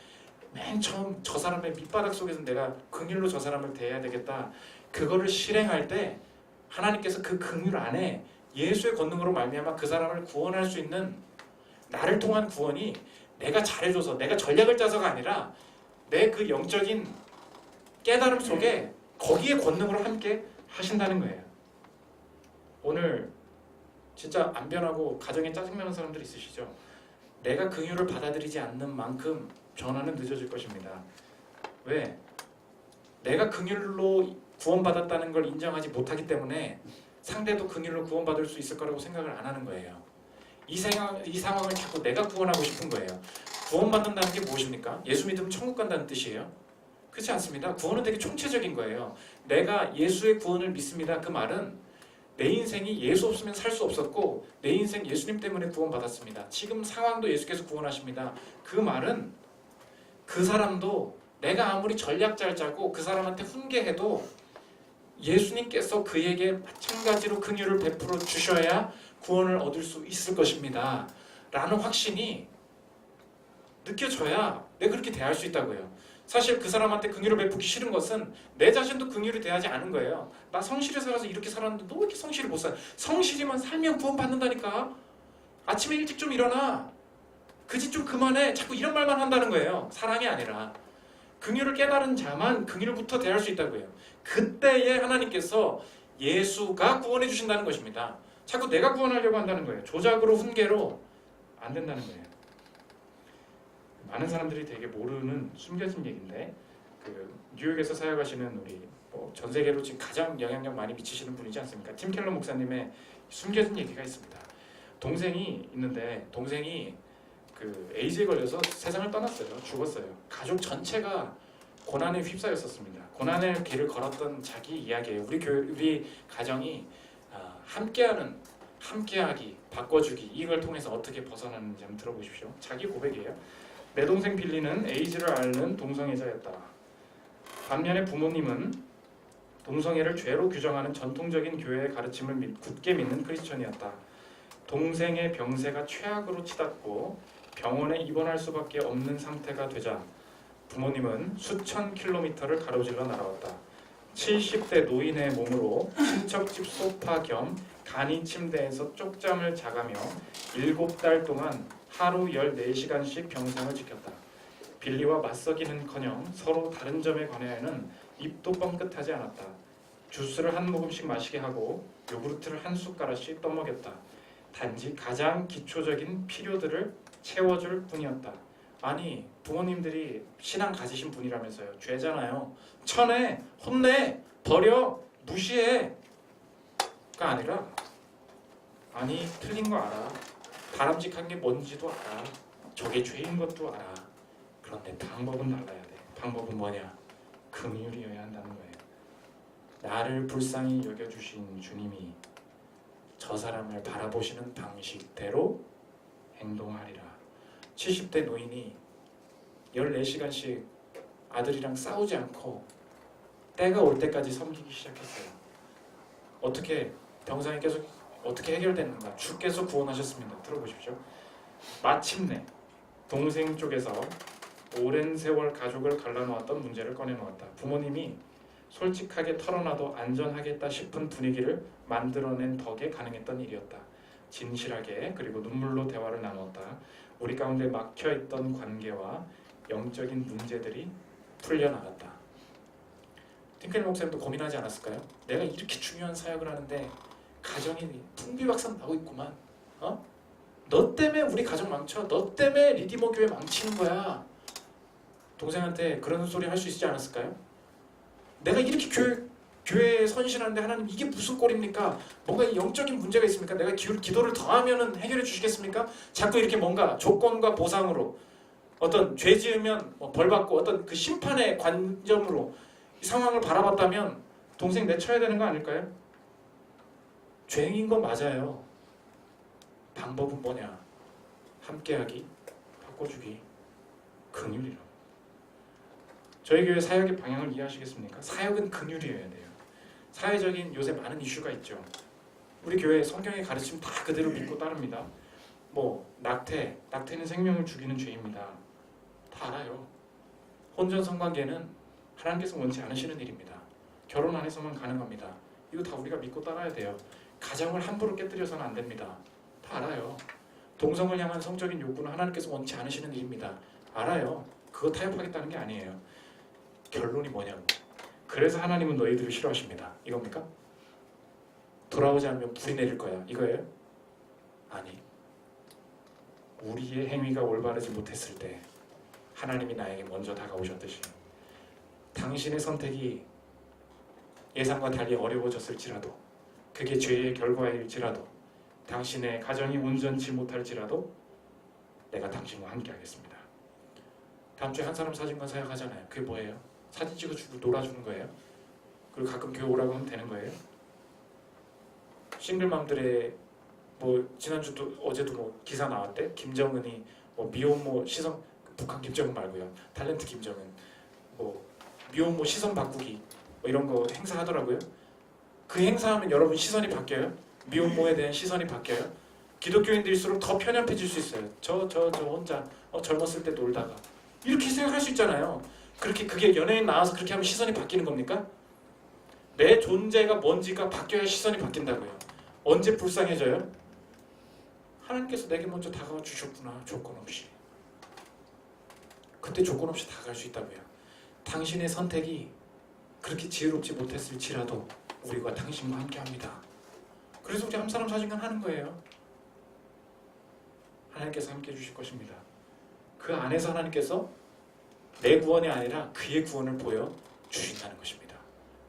맨 처음 저 사람의 밑바닥 속에서 내가 긍휼로 저 사람을 대해야 되겠다, 그거를 실행할 때 하나님께서 그 긍휼 안에 예수의 권능으로 말미암아 그 사람을 구원할 수 있는, 나를 통한 구원이 내가 잘해줘서 내가 전략을 짜서가 아니라 내 그 영적인 깨달음 속에 거기에 권능으로 함께 하신다는 거예요. 오늘 진짜 안 변하고 가정에 짜증나는 사람들 있으시죠? 내가 긍휼을 받아들이지 않는 만큼 변화는 늦어질 것입니다. 왜? 내가 긍휼로 구원받았다는 걸 인정하지 못하기 때문에 상대도 긍휼로 구원받을 수 있을 거라고 생각을 안 하는 거예요. 이 상황을 자꾸 내가 구원하고 싶은 거예요. 구원받는다는 게 무엇입니까? 예수 믿으면 천국 간다는 뜻이에요? 그렇지 않습니다. 구원은 되게 총체적인 거예요. 내가 예수의 구원을 믿습니다. 그 말은 내 인생이 예수 없으면 살 수 없었고 내 인생 예수님 때문에 구원받았습니다. 지금 상황도 예수께서 구원하십니다. 그 말은 그 사람도 내가 아무리 전략 잘 짜고 그 사람한테 훈계해도 예수님께서 그에게 마찬가지로 긍휼을 베풀어 주셔야 구원을 얻을 수 있을 것입니다. 라는 확신이 느껴져야 내가 그렇게 대할 수 있다고요. 사실 그 사람한테 긍휼을 베푸기 싫은 것은 내 자신도 긍휼이 대하지 않은 거예요. 나 성실히 살아서 이렇게 살았는데 너 왜 이렇게 성실히 못 살아? 성실히만 살면 구원 받는다니까. 아침에 일찍 좀 일어나. 그 짓 좀 그만해. 자꾸 이런 말만 한다는 거예요. 사랑이 아니라. 긍휼을 깨달은 자만 긍휼부터 대할 수 있다고요. 그때에 하나님께서 예수가 구원해 주신다는 것입니다. 자꾸 내가 구원하려고 한다는 거예요. 조작으로 훈계로 안 된다는 거예요. 많은 사람들이 되게 모르는 숨겨진 얘기인데 그 뉴욕에서 사역하시는 우리 전 세계로 지금 가장 영향력 많이 미치시는 분이지 않습니까? 팀 켈러 목사님의 숨겨진 얘기가 있습니다. 동생이 있는데 동생이 그 에이즈에 걸려서 세상을 떠났어요. 죽었어요. 가족 전체가 고난에 휩싸였었습니다. 고난의 길을 걸었던 자기 이야기예요. 우리 가정이 함께하기, 바꿔주기 이걸 통해서 어떻게 벗어나는지 한번 들어보십시오. 자기 고백이에요. 내 동생 빌리는 에이즈를 앓는 동성애자였다. 반면에 부모님은 동성애를 죄로 규정하는 전통적인 교회의 가르침을 굳게 믿는 크리스천이었다. 동생의 병세가 최악으로 치닫고 병원에 입원할 수밖에 없는 상태가 되자 부모님은 수천 킬로미터를 가로질러 날아왔다. 70대 노인의 몸으로 친척집 소파 겸 간이 침대에서 쪽잠을 자가며 7달 동안 하루 14시간씩 병상을 지켰다. 빌리와 맞서기는커녕 서로 다른 점에 관하여는 입도 뻥끗하지 않았다. 주스를 한 모금씩 마시게 하고 요구르트를 한 숟가락씩 떠먹였다. 단지 가장 기초적인 필요들을 채워줄 뿐이었다. 아니 부모님들이 신앙 가지신 분이라면서요. 죄잖아요. 쳐내, 혼내, 버려, 무시해 가 아니라 아니 틀린 거 알아. 바람직한 게 뭔지도 알아. 저게 죄인 것도 알아. 그런데 방법은 달라야 돼. 방법은 뭐냐? 긍휼이어야 한다는 거예요. 나를 불쌍히 여겨주신 주님이 저 사람을 바라보시는 방식대로 행동하리라. 70대 노인이 14시간씩 아들이랑 싸우지 않고 때가 올 때까지 섬기기 시작했어요. 어떻게 병상이 계속 어떻게 해결됐는가? 주께서 구원하셨습니다. 들어보십시오. 마침내 동생 쪽에서 오랜 세월 가족을 갈라놓았던 문제를 꺼내놓았다. 부모님이 솔직하게 털어놔도 안전하겠다 싶은 분위기를 만들어낸 덕에 가능했던 일이었다. 진실하게 그리고 눈물로 대화를 나누었다. 우리 가운데 막혀있던 관계와 영적인 문제들이 풀려나갔다. 팅켈 목사님도 고민하지 않았을까요? 내가 이렇게 중요한 사역을 하는데 가정이 풍비박산 나고 있구만. 너 때문에 우리 가정 망쳐. 너 때문에 리디머 교회 망치는 거야. 동생한테 그런 소리 할 수 있지 않았을까요? 내가 이렇게 교회에 헌신하는데 하나님 이게 무슨 꼴입니까? 뭔가 영적인 문제가 있습니까? 내가 기도를 더하면 해결해 주시겠습니까? 자꾸 이렇게 뭔가 조건과 보상으로 어떤 죄 지으면 벌 받고 어떤 그 심판의 관점으로 이 상황을 바라봤다면 동생 내쳐야 되는 거 아닐까요? 죄인 건 맞아요. 방법은 뭐냐? 함께하기, 바꿔주기, 긍휼이라고. 저희 교회 사역의 방향을 이해하시겠습니까? 사역은 긍휼이어야 돼요. 사회적인 요새 많은 이슈가 있죠. 우리 교회 성경의 가르침 다 그대로 믿고 따릅니다. 낙태는 생명을 죽이는 죄입니다. 다 알아요. 혼전 성관계는 하나님께서 원치 않으시는 일입니다. 결혼 안에서만 가능합니다. 이거 다 우리가 믿고 따라야 돼요. 가정을 함부로 깨뜨려서는 안 됩니다. 다 알아요. 동성을 향한 성적인 욕구는 하나님께서 원치 않으시는 일입니다. 알아요. 그거 타협하겠다는 게 아니에요. 결론이 뭐냐고. 그래서 하나님은 너희들을 싫어하십니다. 이겁니까? 돌아오지 않으면 불이 내릴 거야. 이거예요? 아니. 우리의 행위가 올바르지 못했을 때 하나님이 나에게 먼저 다가오셨듯이 당신의 선택이 예상과 달리 어려워졌을지라도 그게 죄의 결과일지라도 당신의 가정이 온전치 못할지라도 내가 당신과 함께 하겠습니다. 다음 주에 한 사람 사진관 사역하잖아요. 그게 뭐예요? 사진 찍어주고 놀아주는 거예요? 그리고 가끔 교회 오라고 하면 되는 거예요? 싱글맘들의 지난주도 어제도 기사 나왔대. 김정은이 미혼모 시성 북한 김정은 말고요. 탤런트 김정은 뭐 미혼모 시선 바꾸기 뭐 이런 거 행사하더라고요. 그 행사하면 여러분 시선이 바뀌어요? 미혼모에 대한 시선이 바뀌어요? 기독교인들일수록 더 편협해질 수 있어요. 저 혼자 젊었을 때 놀다가 이렇게 생각할 수 있잖아요. 그렇게 그게 연예인 나와서 그렇게 하면 시선이 바뀌는 겁니까? 내 존재가 뭔지가 바뀌어야 시선이 바뀐다고요. 언제 불쌍해져요? 하나님께서 내게 먼저 다가와 주셨구나. 조건 없이. 그때 조건 없이 다가갈 수 있다고요. 당신의 선택이 그렇게 지혜롭지 못했을지라도 우리가 당신과 함께합니다. 그래서 우리 한 사람 사진관 하는 거예요. 하나님께서 함께 해주실 것입니다. 그 안에서 하나님께서 내 구원이 아니라 그의 구원을 보여주신다는 것입니다.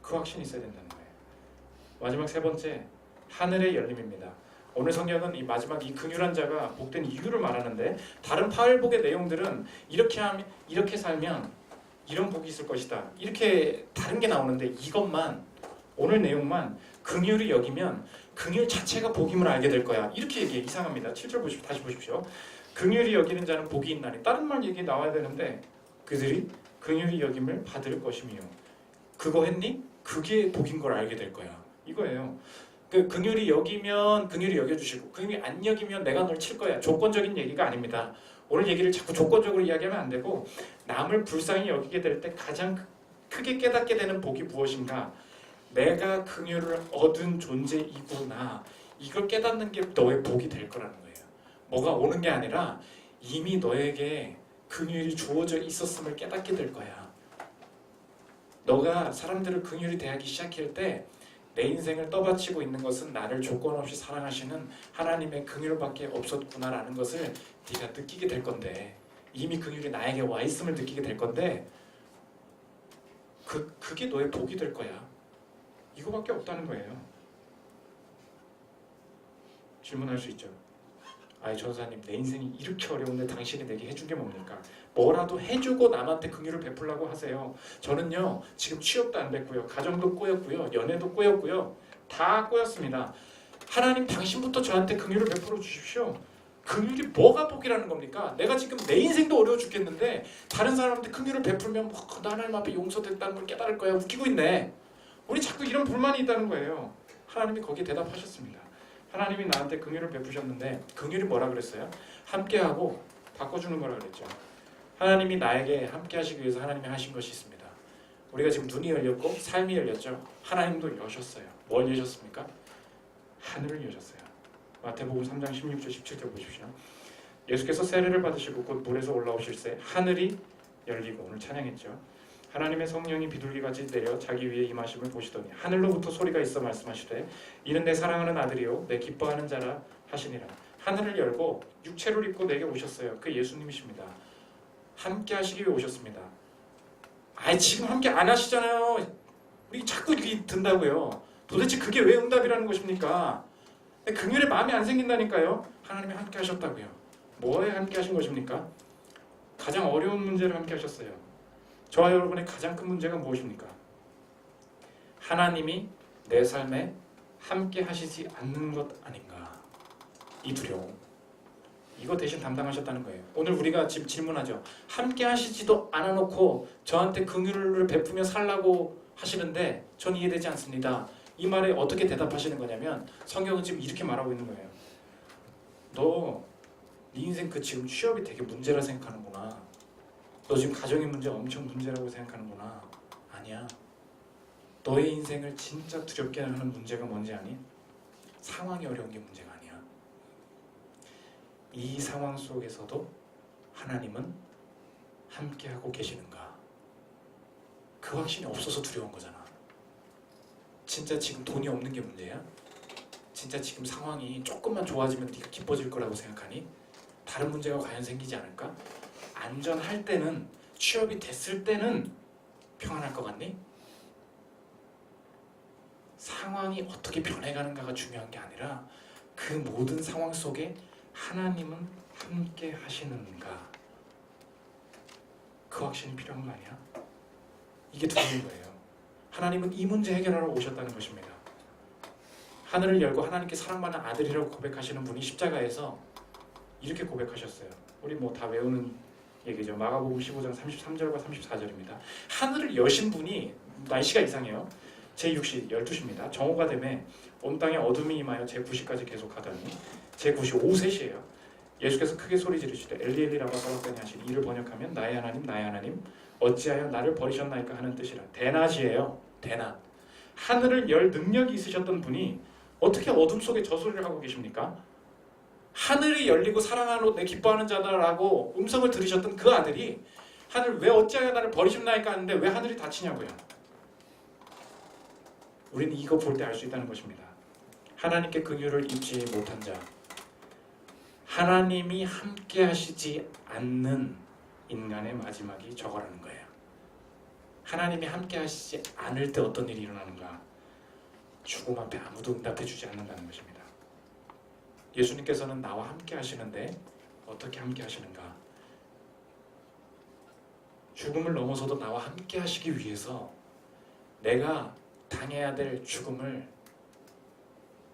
그 확신이 있어야 된다는 거예요. 마지막 세 번째, 하늘의 열림입니다. 오늘 성경은 이 마지막 이 긍휼한 자가 복된 이유를 말하는데 다른 파월복의 내용들은 이렇게 살면 이런 복이 있을 것이다. 이렇게 다른 게 나오는데 이것만 오늘 내용만 긍휼히 여기면 긍휼 자체가 복임을 알게 될 거야. 이렇게 얘기해. 이상합니다. 7절 보십시오. 다시 보십시오. 긍휼히 여기는 자는 복이 있나니. 다른 말 얘기 나와야 되는데 그들이 긍휼히 여김을 받을 것이며 그거 했니? 그게 복인 걸 알게 될 거야. 이거예요. 그 긍휼히 여기면 긍휼히 여겨주시고 긍휼히 안 여기면 내가 널 칠 거야. 조건적인 얘기가 아닙니다. 오늘 얘기를 자꾸 조건적으로 이야기하면 안 되고 남을 불쌍히 여기게 될 때 가장 크게 깨닫게 되는 복이 무엇인가? 내가 긍휼을 얻은 존재이구나. 이걸 깨닫는 게 너의 복이 될 거라는 거예요. 뭐가 오는 게 아니라 이미 너에게 긍휼이 주어져 있었음을 깨닫게 될 거야. 너가 사람들을 긍휼히 대하기 시작할 때 내 인생을 떠받치고 있는 것은 나를 조건 없이 사랑하시는 하나님의 긍휼밖에 없었구나라는 것을 네가 느끼게 될 건데 이미 긍휼이 나에게 와 있음을 느끼게 될 건데 그게 너의 복이 될 거야. 이거밖에 없다는 거예요. 질문할 수 있죠. 아이 전사님, 내 인생이 이렇게 어려운데 당신이 내게 해준 게 뭡니까? 뭐라도 해주고 남한테 긍휼을 베풀라고 하세요. 저는요 지금 취업도 안 됐고요, 가정도 꼬였고요, 연애도 꼬였고요, 다 꼬였습니다. 하나님 당신부터 저한테 긍휼을 베풀어 주십시오. 긍휼이 뭐가 복이라는 겁니까? 내가 지금 내 인생도 어려워 죽겠는데 다른 사람한테 긍휼을 베풀면 나 하나님 앞에 용서됐다는 걸 깨달을 거야. 웃기고 있네. 우리 자꾸 이런 불만이 있다는 거예요. 하나님이 거기에 대답하셨습니다. 하나님이 나한테 긍휼을 베푸셨는데 긍휼이 뭐라 그랬어요? 함께하고 바꿔주는 거라 그랬죠. 하나님이 나에게 함께 하시기 위해서 하나님이 하신 것이 있습니다. 우리가 지금 눈이 열렸고 삶이 열렸죠. 하나님도 여셨어요. 뭘 여셨습니까? 하늘을 여셨어요. 마태복음 3장 16절 17절 보십시오. 예수께서 세례를 받으시고 곧 물에서 올라오실새 하늘이 열리고, 오늘 찬양했죠. 하나님의 성령이 비둘기같이 내려 자기 위에 임하심을 보시더니 하늘로부터 소리가 있어 말씀하시되 이는 내 사랑하는 아들이요 내 기뻐하는 자라 하시니라. 하늘을 열고 육체를 입고 내게 오셨어요. 그 예수님이십니다. 함께 하시기 위해 오셨습니다. 지금 함께 안 하시잖아요. 우리 자꾸 이렇게 든다고요. 도대체 그게 왜 응답이라는 것입니까? 긍휼에 마음이 안 생긴다니까요. 하나님이 함께 하셨다고요. 뭐에 함께 하신 것입니까? 가장 어려운 문제를 함께 하셨어요. 저와 여러분의 가장 큰 문제가 무엇입니까? 하나님이 내 삶에 함께 하시지 않는 것 아닌가. 이 두려움. 이거 대신 담당하셨다는 거예요. 오늘 우리가 지금 질문하죠. 함께 하시지도 않아놓고 저한테 긍휼을 베푸며 살라고 하시는데 전 이해되지 않습니다. 이 말에 어떻게 대답하시는 거냐면 성경은 지금 이렇게 말하고 있는 거예요. 너 네 인생 지금 취업이 되게 문제라 생각하는구나. 너 지금 가정의 문제 엄청 문제라고 생각하는구나. 아니야. 너의 인생을 진짜 두렵게 하는 문제가 뭔지 아니? 상황이 어려운 게 문제가 아니야. 이 상황 속에서도 하나님은 함께하고 계시는가? 그 확신이 없어서 두려운 거잖아. 진짜 지금 돈이 없는 게 문제야? 진짜 지금 상황이 조금만 좋아지면 네가 기뻐질 거라고 생각하니? 다른 문제가 과연 생기지 않을까? 안전할 때는, 취업이 됐을 때는 평안할 것 같니? 상황이 어떻게 변해가는가가 중요한 게 아니라 그 모든 상황 속에 하나님은 함께 하시는가, 그 확신이 필요한 거 아니야? 이게 두려운 거예요. 하나님은 이 문제 해결하러 오셨다는 것입니다. 하늘을 열고 하나님께 사랑받는 아들이라고 고백하시는 분이 십자가에서 이렇게 고백하셨어요. 우리 다 외우는 얘기죠. 마가복음 15장 33절과 34절입니다. 하늘을 여신 분이, 날씨가 이상해요. 제6시 12시입니다. 정오가 되매 온 땅에 어둠이 임하여 제9시까지 계속하더니 제9시 오후 3시예요. 예수께서 크게 소리 지르시되 엘리 엘리 라마 사박다니 하시니 이를 번역하면 나의 하나님 나의 하나님 어찌하여 나를 버리셨나이까 하는 뜻이라. 대낮이에요. 대낮. 하늘을 열 능력이 있으셨던 분이 어떻게 어둠 속에 저 소리를 하고 계십니까? 하늘이 열리고 사랑하는 내 기뻐하는 자다라고 음성을 들으셨던 그 아들이 하늘 왜 어찌하여 나를 버리셨나이까 하는데 왜 하늘이 닫히냐고요. 우리는 이거 볼 때 알 수 있다는 것입니다. 하나님께 긍휼을 입지 못한 자, 하나님이 함께 하시지 않는 인간의 마지막이 저거라는 거예요. 하나님이 함께 하시지 않을 때 어떤 일이 일어나는가? 죽음 앞에 아무도 응답해 주지 않는다는 것입니다. 예수님께서는 나와 함께 하시는데 어떻게 함께 하시는가? 죽음을 넘어서도 나와 함께 하시기 위해서 내가 당해야 될 죽음을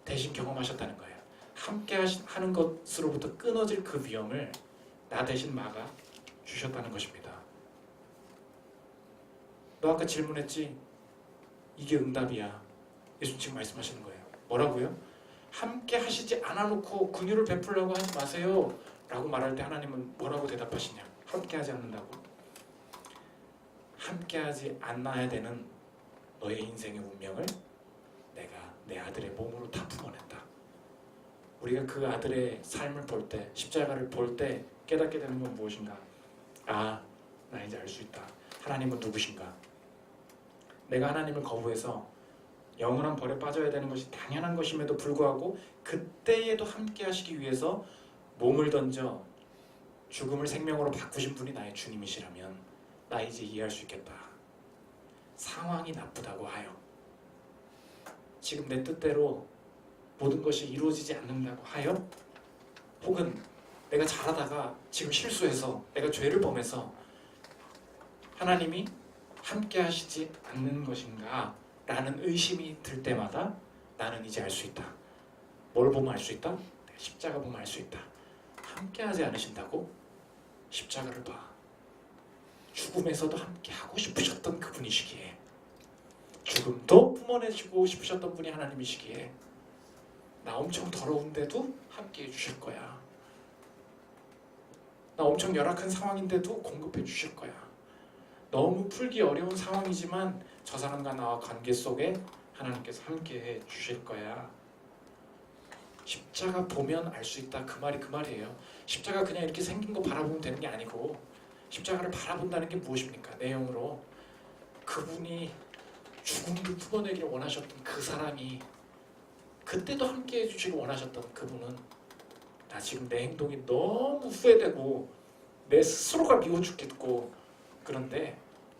대신 경험하셨다는 거예요. 함께 하는 것으로부터 끊어질 그 위험을 나 대신 막아 주셨다는 것입니다. 너 아까 질문했지? 이게 응답이야. 예수님 지금 말씀하시는 거예요. 뭐라고요? 함께 하시지 않아놓고 긍휼을 베풀려고 하지 마세요 라고 말할 때 하나님은 뭐라고 대답하시냐? 함께 하지 않는다고. 함께 하지 않아야 되는 너의 인생의 운명을 내가 내 아들의 몸으로 다 품어낸다. 우리가 그 아들의 삶을 볼 때, 십자가를 볼 때 깨닫게 되는 건 무엇인가? 아, 나 이제 알 수 있다. 하나님은 누구신가? 내가 하나님을 거부해서 영원한 벌에 빠져야 되는 것이 당연한 것임에도 불구하고 그때에도 함께 하시기 위해서 몸을 던져 죽음을 생명으로 바꾸신 분이 나의 주님이시라면 나 이제 이해할 수 있겠다. 상황이 나쁘다고 하여 지금 내 뜻대로 모든 것이 이루어지지 않는다고 하여 혹은 내가 잘하다가 지금 실수해서 내가 죄를 범해서 하나님이 함께 하시지 않는 것인가 라는 의심이 들 때마다 나는 이제 알 수 있다. 뭘 보면 알 수 있다? 내가 십자가 보면 알 수 있다. 함께 하지 않으신다고? 십자가를 봐. 죽음에서도 함께 하고 싶으셨던 그분이시기에, 죽음도 품어내시고 싶으셨던 분이 하나님이시기에 나 엄청 더러운데도 함께 해주실 거야. 나 엄청 열악한 상황인데도 공급해 주실 거야. 너무 풀기 어려운 상황이지만 저 사람과 나와 관계 속에 하나님께서 함께 해 주실 거야. 십자가 보면 알 수 있다. 그 말이 그 말이에요. 십자가 그냥 이렇게 생긴 거 바라보면 되는 게 아니고 십자가를 바라본다는 게 무엇입니까? 내용으로 그분이 죽음도 품어내기를 원하셨던 그 사람이 그때도 함께 해주시길 원하셨던 그분은 나 지금 내 행동이 너무 후회되고 내 스스로가 미워 죽겠고 그런데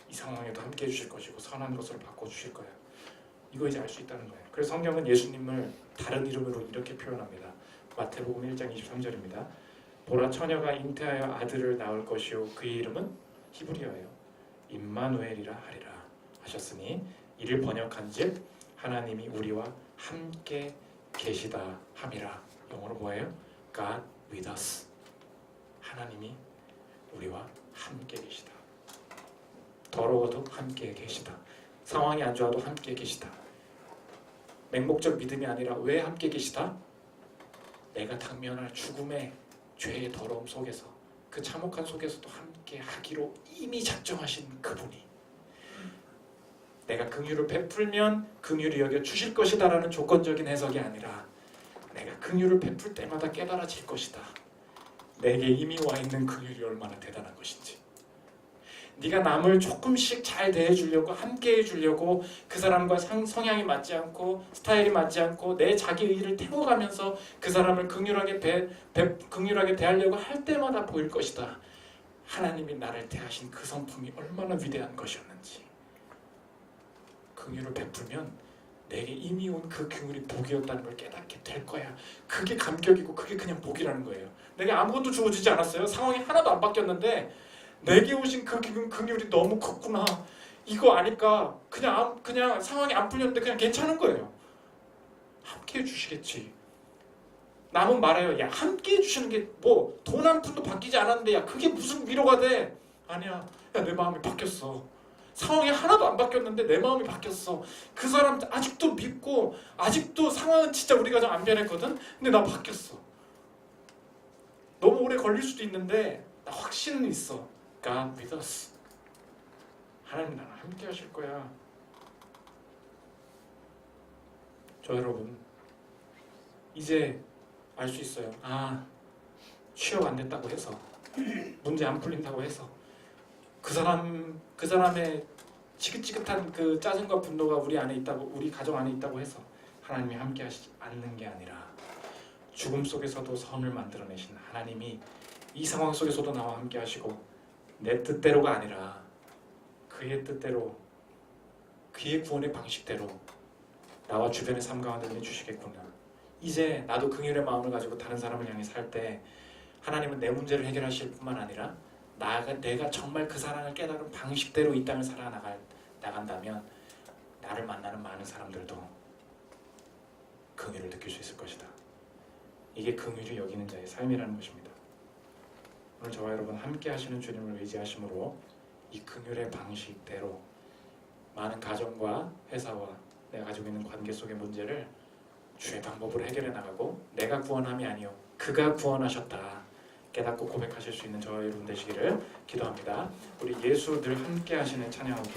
이 상황에도 함께 해주실 것이고 선한 것으로 바꿔주실 거야. 이거 이제 알 수 있다는 거예요. 그래서 성경은 예수님을 다른 이름으로 이렇게 표현합니다. 마태복음 1장 23절입니다. 보라 처녀가 잉태하여 아들을 낳을 것이요 그의 이름은 히브리어예요. 임마누엘이라 하리라 하셨으니 이를 번역한즉 하나님이 우리와 함께 계시다 함이라. 영어로 뭐예요? God with us. 하나님이 우리와 함께 계시다. 더러워도 함께 계시다. 상황이 안 좋아도 함께 계시다. 맹목적 믿음이 아니라 왜 함께 계시다? 내가 당면할 죽음의 죄의 더러움 속에서 그 참혹한 속에서도 함께 하기로 이미 작정하신 그분이 내가 긍휼을 베풀면 긍휼히 여겨 주실 것이다 라는 조건적인 해석이 아니라 내가 긍휼을 베풀 때마다 깨달아질 것이다. 내게 이미 와 있는 긍휼이 얼마나 대단한 것인지. 네가 남을 조금씩 잘 대해주려고 함께 해주려고 그 사람과 성향이 맞지 않고 스타일이 맞지 않고 내 자기 의의를 태워가면서 그 사람을 긍휼하게 대하려고 할 때마다 보일 것이다. 하나님이 나를 대하신 그 성품이 얼마나 위대한 것이었는지. 긍휼을 베풀면 내게 이미 온 그 긍휼이 복이었다는 걸 깨닫게 될 거야. 그게 감격이고 그게 그냥 복이라는 거예요. 내게 아무것도 주어지지 않았어요. 상황이 하나도 안 바뀌었는데 내게 오신 그 긍휼이 너무 컸구나. 이거 아니까 그냥 상황이 안 풀렸는데 그냥 괜찮은 거예요. 함께 해주시겠지. 남은 말해요. 야, 함께 해주시는 게 뭐 돈 한 푼도 바뀌지 않았는데 야, 그게 무슨 위로가 돼? 아니야. 야, 내 마음이 바뀌었어. 상황이 하나도 안 바뀌었는데 내 마음이 바뀌었어. 그 사람 아직도 믿고, 아직도 상황은 진짜 우리 가정 안 변했거든. 근데 나 바뀌었어. 너무 오래 걸릴 수도 있는데 나 확신은 있어. God with us. 하나님 나랑 함께 하실 거야. 저 여러분, 이제 알 수 있어요. 아, 취업 안 됐다고 해서, 문제 안 풀린다고 해서 그 사람의 지긋지긋한 그 짜증과 분노가 우리 안에 있다고, 우리 가정 안에 있다고 해서 하나님이 함께 하시지 않는 게 아니라, 죽음 속에서도 선을 만들어내신 하나님이 이 상황 속에서도 나와 함께 하시고, 내 뜻대로가 아니라 그의 뜻대로, 그의 구원의 방식대로 나와 주변의 삶 가운데 내주시겠구나. 이제 나도 긍휼의 마음을 가지고 다른 사람을 향해 살 때 하나님은 내 문제를 해결하실 뿐만 아니라 내가 정말 그 사랑을 깨달은 방식대로 이 땅을 살아나간다면 나를 만나는 많은 사람들도 긍휼을 느낄 수 있을 것이다. 이게 긍휼히 여기는 자의 삶이라는 것입니다. 오늘 저와 여러분 함께 하시는 주님을 의지하심으로 이 긍휼의 방식대로 많은 가정과 회사와 내가 가지고 있는 관계 속의 문제를 주의 방법으로 해결해 나가고, 내가 구원함이 아니요 그가 구원하셨다 깨닫고 고백하실 수 있는 저와 여러분 되시기를 기도합니다. 우리 예수 늘 함께 하시는 찬양하고